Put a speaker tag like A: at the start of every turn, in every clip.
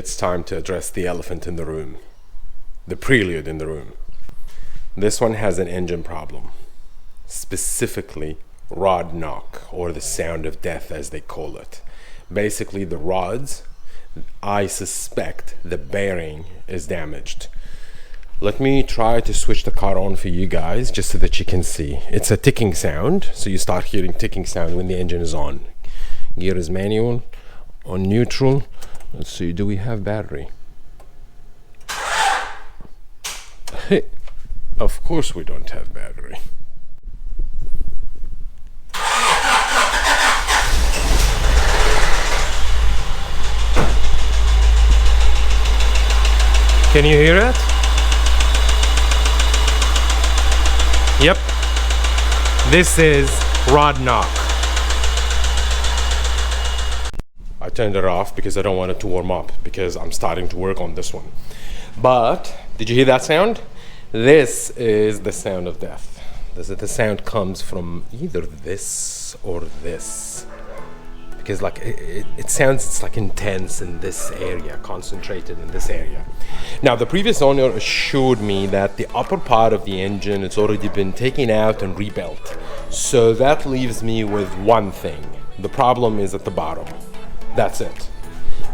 A: it's time to address the elephant in the room, the prelude in the room. This one has an engine problem, specifically rod knock, or the sound of death as they call it. Basically the rods, I suspect the bearing is damaged. Let me try to switch the car on for you guys just so that you can see. It's a ticking sound, so you start hearing ticking sound when the engine is on. Gear is manual, on neutral. Let's see, do we have battery? Of course we don't have battery. Can you hear it? Yep. This is rod knock. I turned it off because I don't want it to warm up because I'm starting to work on this one. But did you hear that sound? This is the sound of death. The sound comes from either this or this. Because like it sounds, it's like intense in this area, concentrated in this area. Now the previous owner assured me that the upper part of the engine it's already been taken out and rebuilt. So that leaves me with one thing. The problem is at the bottom. That's it.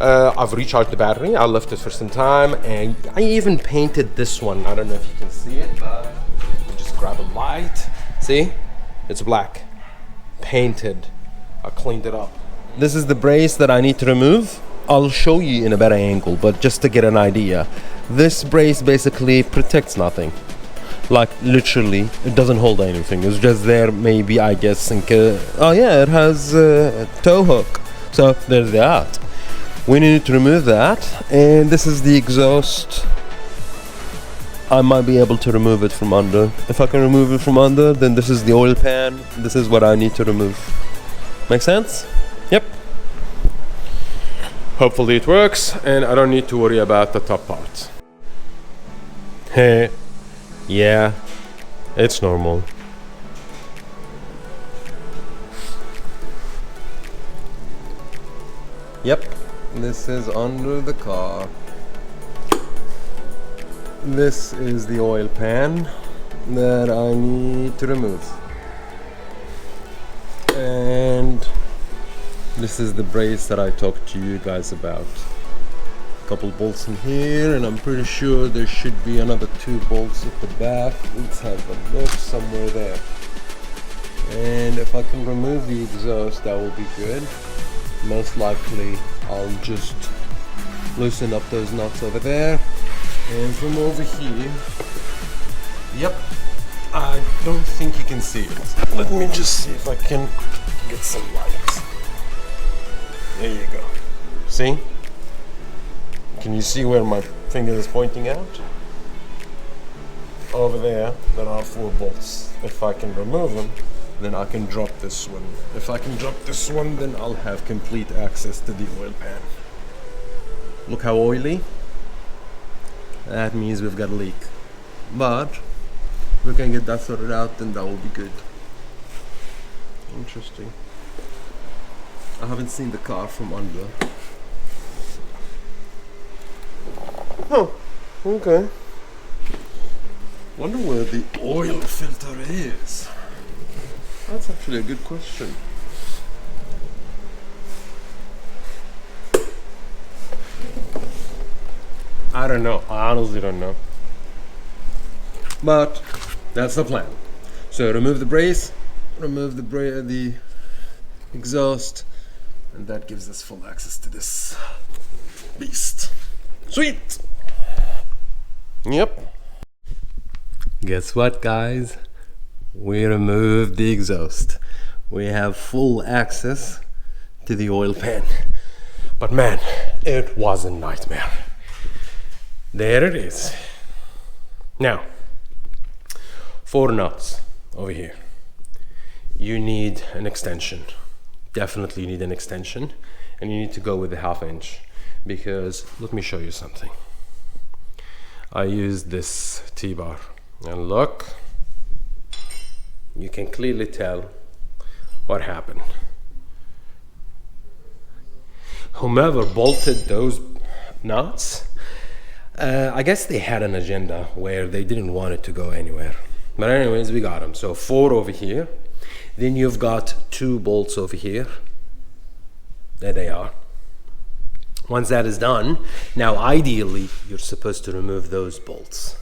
A: I've recharged the battery. I left it for some time, and I even painted this one. I don't know if you can see it, but you just grab a light. See? It's black. Painted. I cleaned it up. This is the brace that I need to remove. I'll show you in a better angle, but just to get an idea. This brace basically protects nothing. Like literally, it doesn't hold anything. It's just there, maybe, I guess, oh yeah, it has a tow hook. So there's that. We need to remove that, and this is the exhaust. I might be able to remove it from under. If I can remove it from under, then this is the oil pan. This is what I need to remove. Make sense? Yep. Hopefully it works, and I don't need to worry about the top part. Hey, yeah, it's normal. Yep, this is under the car. This is the oil pan that I need to remove. And this is the brace that I talked to you guys about. A couple bolts in here, and I'm pretty sure there should be another 2 bolts at the back. Let's have a look, somewhere there. And if I can remove the exhaust, that will be good. Most likely I'll just loosen up those nuts over there, and from over here, yep, I don't think you can see it. Let me just see if I can get some light. There you go. See? Can you see where my finger is pointing out? Over there are 4 bolts. If I can remove them, then I can drop this one. If I can drop this one, then I'll have complete access to the oil pan. Look how oily. That means we've got a leak. But if we can get that sorted out, then that will be good. Interesting. I haven't seen the car from under. Oh, okay. Wonder where the oil filter is. That's actually a good question. I don't know. I honestly don't know. But that's the plan. So remove the brace, remove the exhaust, and that gives us full access to this beast. Sweet! Yep. Guess what, guys? We removed the exhaust. We have full access to the oil pan. But man, it was a nightmare. There it is. Now, 4 nuts over here. You need an extension. Definitely need an extension. And you need to go with the 1/2 inch. Because, let me show you something. I used this T-bar. And look. You can clearly tell what happened. Whomever bolted those nuts. I guess they had an agenda where they didn't want it to go anywhere. But anyways, we got them. So 4 over here. Then you've got 2 bolts over here. There they are. Once that is done, now ideally you're supposed to remove those bolts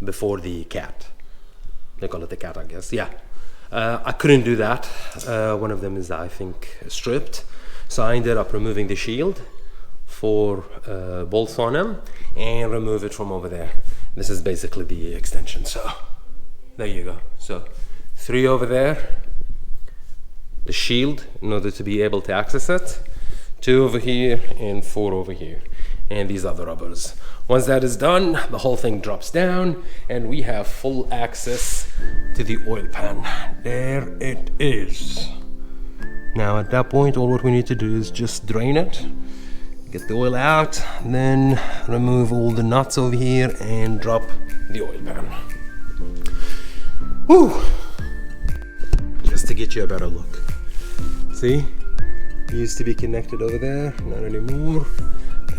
A: before the cat. They call it the cat, I guess. Yeah. I couldn't do that. One of them is, I think, stripped. So I ended up removing the shield, 4 bolts on them, and remove it from over there. This is basically the extension. So there you go. So 3 over there, the shield in order to be able to access it, 2 over here, and 4 over here. And these are the rubbers. Once that is done, the whole thing drops down and we have full access to the oil pan. There it is. Now at that point, all what we need to do is just drain it, get the oil out, then remove all the nuts over here and drop the oil pan. Whew. Just to get you a better look. See? It used to be connected over there, not anymore.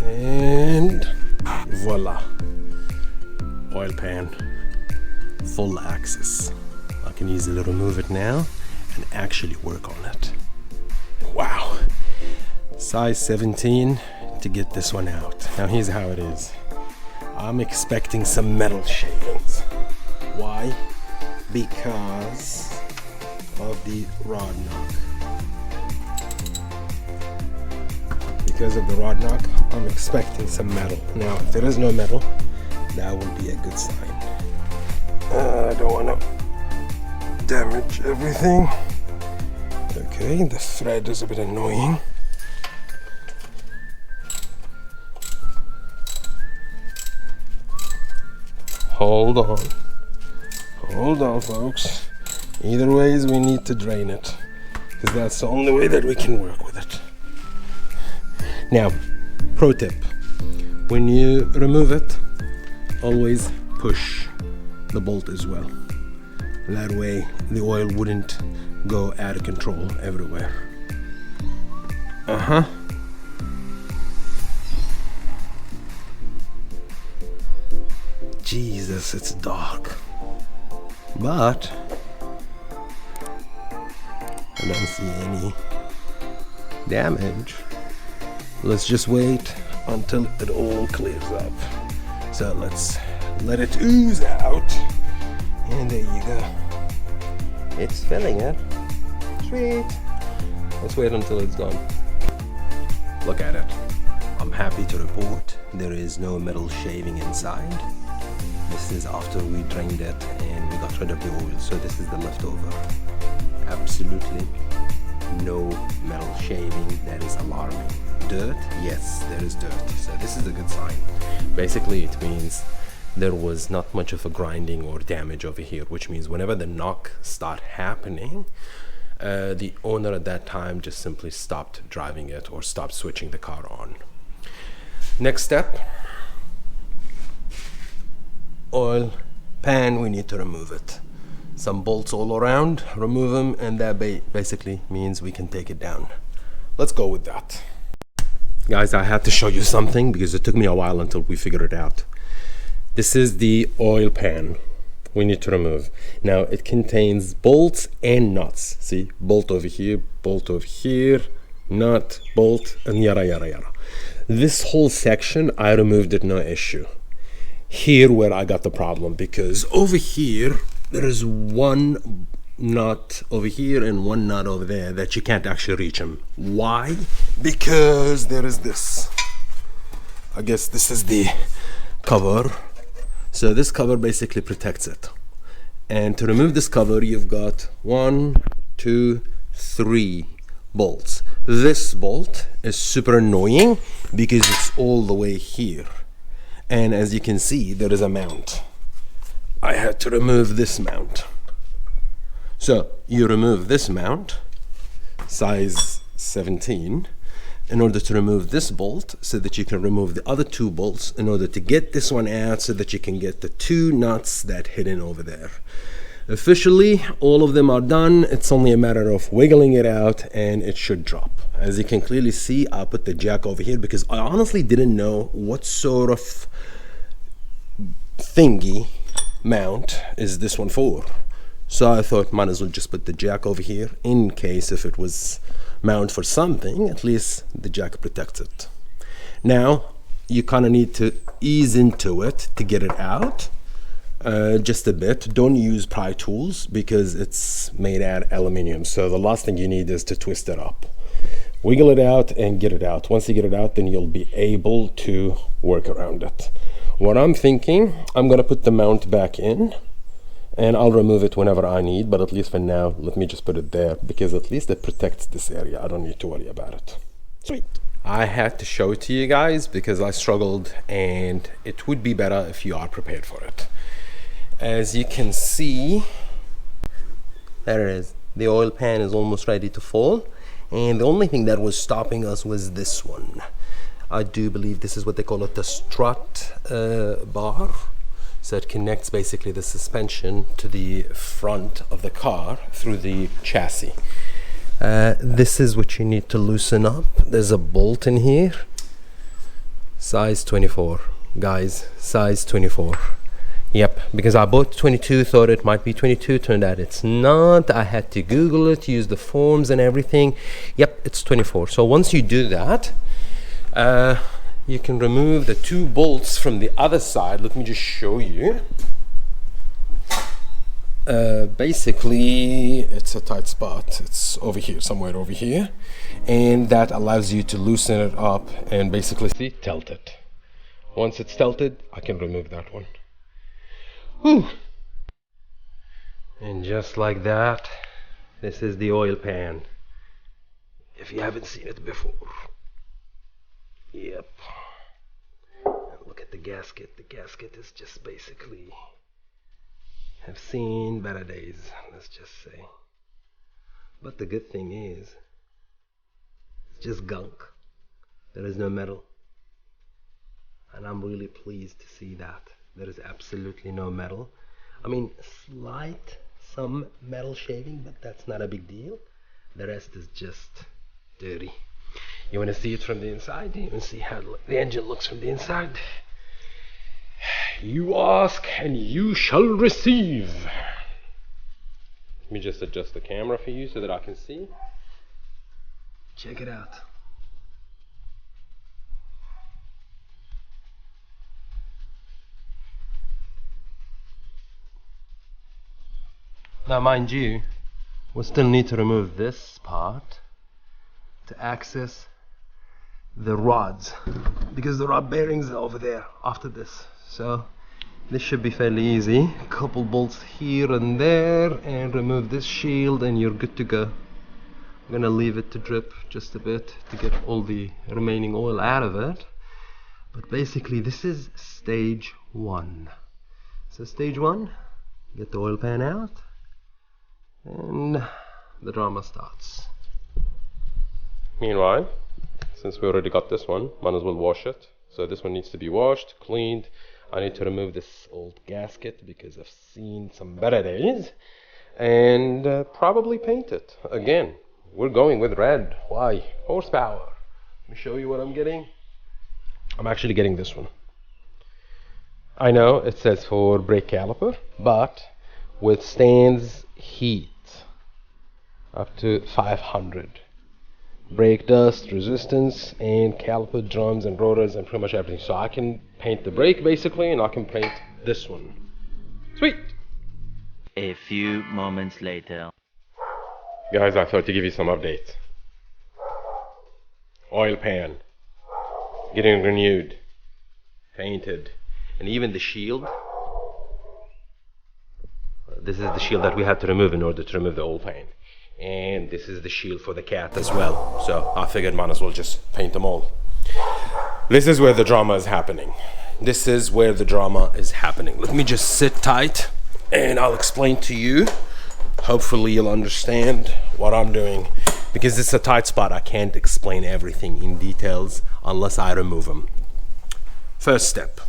A: And voila. Oil pan. Full access. I can easily remove it now and actually work on it. Wow. Size 17 to get this one out. Now here's how it is. I'm expecting some metal shavings. Why? Because of the rod knock. Because of the rod knock, I'm expecting some metal. Now, if there is no metal, that will be a good sign. I don't want to damage everything. Okay, the thread is a bit annoying. Hold on, folks. Either ways, we need to drain it, because that's the only way that we can work with it. Now, pro tip, when you remove it, always push the bolt as well. That way the oil wouldn't go out of control everywhere. Jesus, it's dark. But I don't see any damage. Let's just wait until it all clears up. So let's let it ooze out. And there you go. It's filling it. Sweet. Let's wait until it's gone. Look at it. I'm happy to report there is no metal shaving inside. This is after we drained it and we got rid of the oil. So this is the leftover. Absolutely no metal shaving. That is alarming. Dirt? Yes, there is dirt. So this is a good sign. Basically, it means there was not much of a grinding or damage over here, which means whenever the knock start happening, the owner at that time just simply stopped driving it or stopped switching the car on. Next step, oil pan, we need to remove it. Some bolts all around, remove them, and that basically means we can take it down. Let's go with that. Guys, I had to show you something because it took me a while until we figured it out. This is the oil pan we need to remove. Now, it contains bolts and nuts. See, bolt over here, nut, bolt, and yada, yada, yada. This whole section, I removed it, no issue. Here where I got the problem, because over here, there is one nut over here and one nut over there that you can't actually reach them. Why? Because there is this. I guess this is the cover. So this cover basically protects it. And to remove this cover, you've got 1, 2, 3 bolts. This bolt is super annoying because it's all the way here. And as you can see, there is a mount. I had to remove this mount. So you remove this mount, size 17, in order to remove this bolt so that you can remove the other 2 bolts in order to get this one out so that you can get the 2 nuts that hidden over there. Officially, all of them are done. It's only a matter of wiggling it out and it should drop. As you can clearly see, I put the jack over here because I honestly didn't know what sort of thingy mount is this one for. So I thought might as well just put the jack over here in case if it was mount for something, at least the jack protects it. Now you kind of need to ease into it to get it out just a bit. Don't use pry tools because it's made out of aluminium, so the last thing you need is to twist it up. Wiggle it out and get it out. Once you get it out, then you'll be able to work around it. What I'm thinking, I'm gonna put the mount back in and I'll remove it whenever I need, but at least for now, let me just put it there because at least it protects this area. I don't need to worry about it. Sweet. I had to show it to you guys because I struggled, and it would be better if you are prepared for it. As you can see, there it is. The oil pan is almost ready to fall, and the only thing that was stopping us was this one. I do believe this is what they call it, the strut bar. So it connects basically the suspension to the front of the car through the chassis. This is what you need to loosen up. There's a bolt in here. Size 24. Guys, size 24. Yep, because I bought 22, thought it might be 22, turned out it's not. I had to Google it, use the forms and everything. Yep, it's 24. So once you do that, you can remove the two bolts from the other side. Let me just show you. Basically, it's a tight spot. It's over here, somewhere over here. And that allows you to loosen it up and basically tilt it. Once it's tilted, I can remove that one. Whew. And just like that, this is the oil pan. If you haven't seen it before. Yep. And look at the gasket. The gasket is just basically, have seen better days, let's just say. But the good thing is, it's just gunk. There is no metal. And I'm really pleased to see that. There is absolutely no metal. I mean, some metal shaving, but that's not a big deal. The rest is just dirty. You want to see it from the inside? You want to see how the engine looks from the inside? You ask and you shall receive. Let me just adjust the camera for you so that I can see. Check it out. Now mind you, we still need to remove this part to access the rods, because the rod bearings are over there after this. So this should be fairly easy. A couple bolts here and there, and remove this shield and you're good to go. I'm gonna leave it to drip just a bit to get all the remaining oil out of it. But basically this is stage one. So stage one, get the oil pan out and the drama starts. Meanwhile, since we already got this one, might as well wash it. So this one needs to be washed, cleaned. I need to remove this old gasket because I've seen some better days, and probably paint it again. We're going with red. Why? Horsepower. Let me show you what I'm getting. I'm actually getting this one. I know it says for brake caliper, but withstands heat up to 500. Brake dust, resistance, and caliper drums and rotors and pretty much everything. So I can paint the brake basically, and I can paint this one. Sweet!
B: A few moments later.
A: Guys, I thought to give you some updates. Oil pan getting renewed, painted, and even the shield. This is the shield that we had to remove in order to remove the old pan. And this is the shield for the cat as well. So I figured might as well just paint them all. This is where the drama is happening. This is where the drama is happening. Let me just sit tight and I'll explain to you. Hopefully you'll understand what I'm doing, because it's a tight spot. I can't explain everything in details unless I remove them. First step,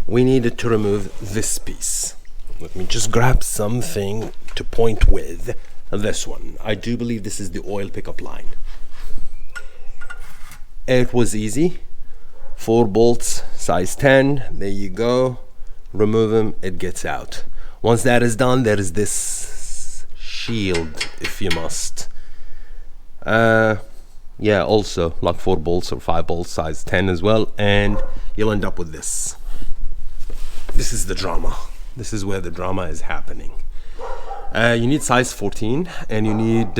A: we needed to remove this piece. Let me just grab something to point with. This one, I do believe this is the oil pickup line. It was easy. 4 bolts, size 10. There you go. Remove them, it gets out. Once that is done, there is this shield, if you must. Yeah, also like 4 bolts or 5 bolts, size 10 as well, and you'll end up with this. This is the drama. This is where the drama is happening. You need size 14, and you need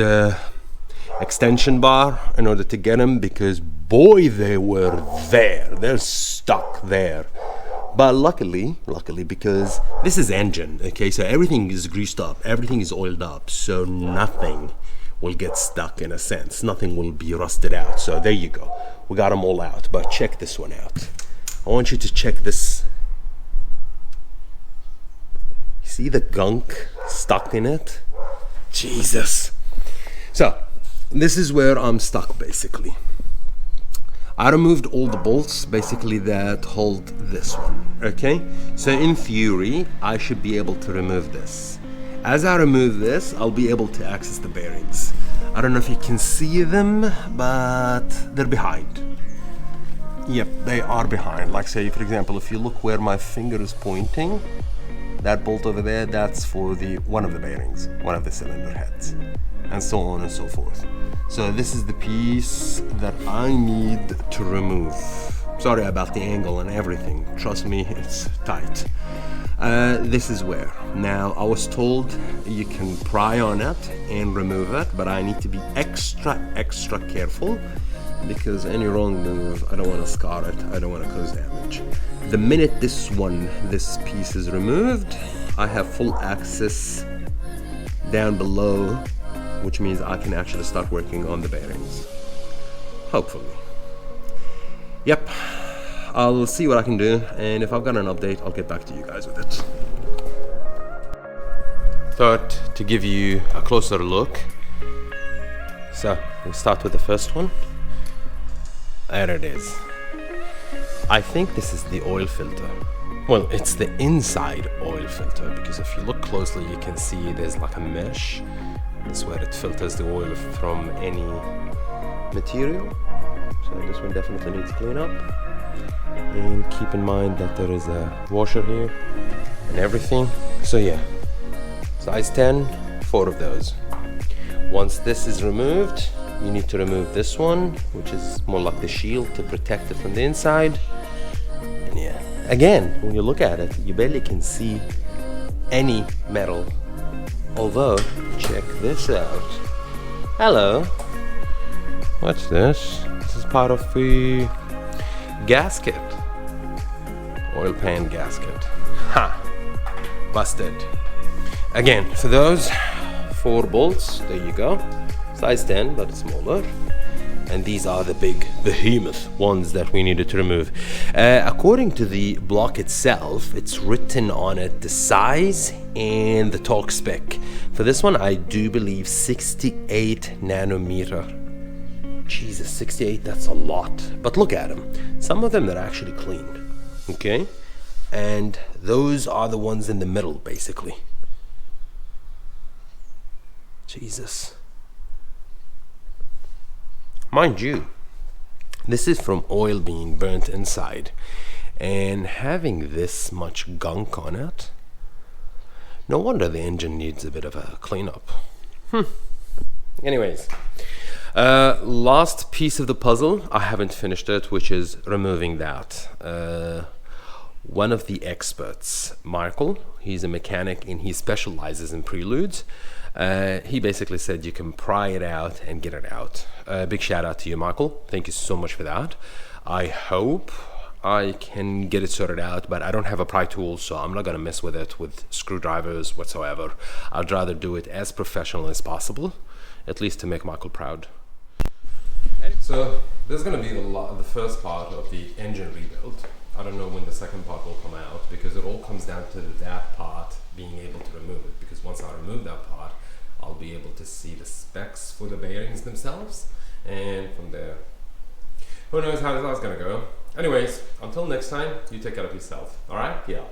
A: extension bar in order to get them, because boy, they were there. They're stuck there. But luckily, because this is engine, okay, so everything is greased up, everything is oiled up, so nothing will get stuck in a sense. Nothing will be rusted out. So there you go. We got them all out, but check this one out. I want you to check this. See the gunk stuck in it? Jesus. So this is where I'm stuck basically. I removed all the bolts basically that hold this one, okay? So in theory, I should be able to remove this. As I remove this, I'll be able to access the bearings. I don't know if you can see them, but they're behind. Yep, they are behind. Like say, for example, if you look where my finger is pointing, that bolt over there, that's for one of the bearings, one of the cylinder heads, and so on and so forth. So this is the piece that I need to remove. Sorry about the angle and everything. Trust me, it's tight. This is where. Now, I was told you can pry on it and remove it, but I need to be extra careful, because any wrong move, I don't want to scar it, I don't want to cause damage. The minute this piece is removed, I have full access down below, which means I can actually start working on the bearings. Hopefully. Yep, I'll see what I can do, and if I've got an update, I'll get back to you guys with it. Thought to give you a closer look. So, we'll start with the first one. There it is. I think this is the oil filter. Well, it's the inside oil filter, because if you look closely, you can see there's like a mesh. That's where it filters the oil from any material. So this one definitely needs clean up. And keep in mind that there is a washer here and everything. So yeah, size 10, 4 of those. Once this is removed, you need to remove this one, which is more like the shield to protect it from the inside. And yeah, again, when you look at it, you barely can see any metal. Although, check this out. Hello. What's this? This is part of the gasket. Oil pan gasket. Ha! Busted. Again, for those 4 bolts, there you go. Size 10, but it's smaller. And these are the big behemoth ones that we needed to remove. According to the block itself, it's written on it the size and the torque spec. For this one, I do believe 68 nanometer. Jesus, 68, that's a lot. But look at them. Some of them are actually clean, okay? And those are the ones in the middle, basically. Jesus. Mind you, this is from oil being burnt inside, and having this much gunk on it, no wonder the engine needs a bit of a cleanup. Anyways, last piece of the puzzle, I haven't finished it, which is removing that. One of the experts, Michael, he's a mechanic and he specializes in Preludes. He basically said you can pry it out and get it out. Big shout out to you, Michael. Thank you so much for that. I hope I can get it sorted out, but I don't have a pry tool, so I'm not gonna mess with it with screwdrivers whatsoever. I'd rather do it as professional as possible, at least to make Michael proud. So there's gonna be the first part of the engine rebuild. I don't know when the second part will come out, because it all comes down to that part being able to remove it, because once I remove that part, I'll be able to see the specs for the bearings themselves, and from there, who knows how that's gonna go. Anyways, until next time, you take care of yourself, alright? Yeah.